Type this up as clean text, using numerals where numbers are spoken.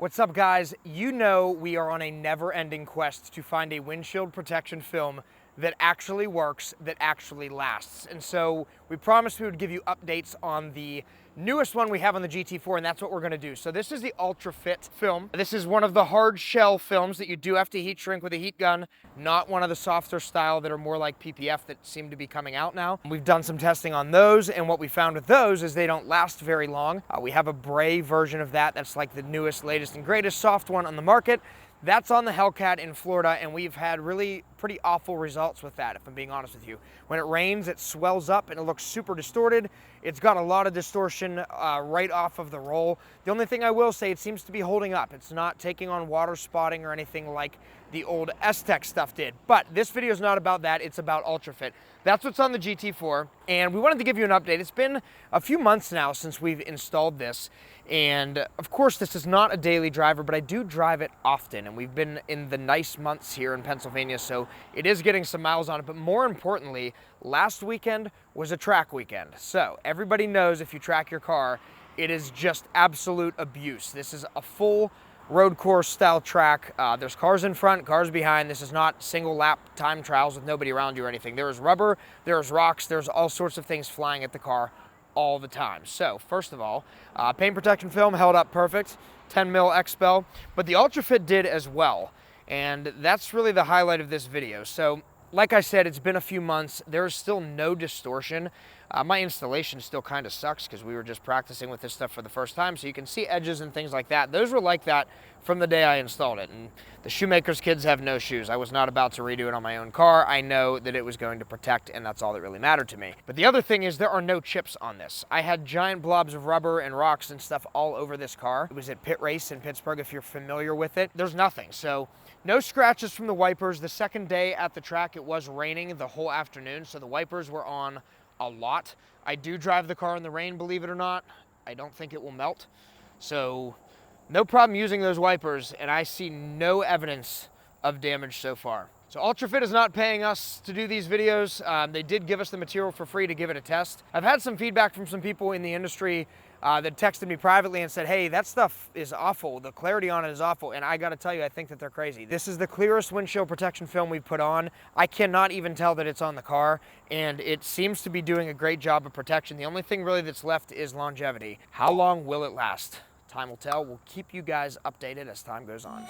What's up, guys? You know we are on a never-ending quest to find a windshield protection film that actually works, that actually lasts. And so we promised we would give you updates on the newest one we have on the GT4, and that's what we're gonna do. So this is the ultrafit film. This is one of the hard shell films that you do have to heat shrink with a heat gun, not one of the softer style that are more like PPF that seem to be coming out now. We've done some testing on those, and what we found with those is they don't last very long. We have a Bray version of that that's like the newest, latest, and greatest soft one on the market. That's on the Hellcat in Florida, and we've had really pretty awful results with that, if I'm being honest with you. When it rains, it swells up and it looks super distorted. It's got a lot of distortion right off of the roll. The only thing I will say, it seems to be holding up. It's not taking on water spotting or anything like the old S-Tech stuff did. But this video is not about that, it's about ultrafit. That's what's on the GT4, and we wanted to give you an update. It's been a few months now since we've installed this, and of course this is not a daily driver, but I do drive it often, and we've been in the nice months here in Pennsylvania, so it is getting some miles on it. But more importantly, last weekend was a track weekend. So everybody knows if you track your car, it is just absolute abuse. This is a full road course style track. There's cars in front, cars behind. This is not single lap time trials with nobody around you or anything. There is rubber, there's rocks, there's all sorts of things flying at the car all the time. So first of all, paint protection film held up perfect, 10 mil XPEL, but the ultrafit did as well. And that's really the highlight of this video. So like I said, it's been a few months. There is still no distortion. My installation still kind of sucks because we were just practicing with this stuff for the first time, so you can see edges and things like that. Those were like that from the day I installed it, and the shoemaker's kids have no shoes. I was not about to redo it on my own car. I know that it was going to protect, and that's all that really mattered to me. But the other thing is there are no chips on this. I had giant blobs of rubber and rocks and stuff all over this car. It was at Pit Race in Pittsburgh, if you're familiar with it. There's nothing, so no scratches from the wipers. The second day at the track, it was raining the whole afternoon, so the wipers were on a lot. I do drive the car in the rain, believe it or not. I don't think it will melt. So no problem using those wipers, and I see no evidence of damage so far. So ultrafit is not paying us to do these videos. They did give us the material for free to give it a test. I've had some feedback from some people in the industry that texted me privately and said, hey, that stuff is awful. The clarity on it is awful. And I gotta tell you, I think that they're crazy. This is the clearest windshield protection film we've put on. I cannot even tell that it's on the car, and it seems to be doing a great job of protection. The only thing really that's left is longevity. How long will it last? Time will tell. We'll keep you guys updated as time goes on.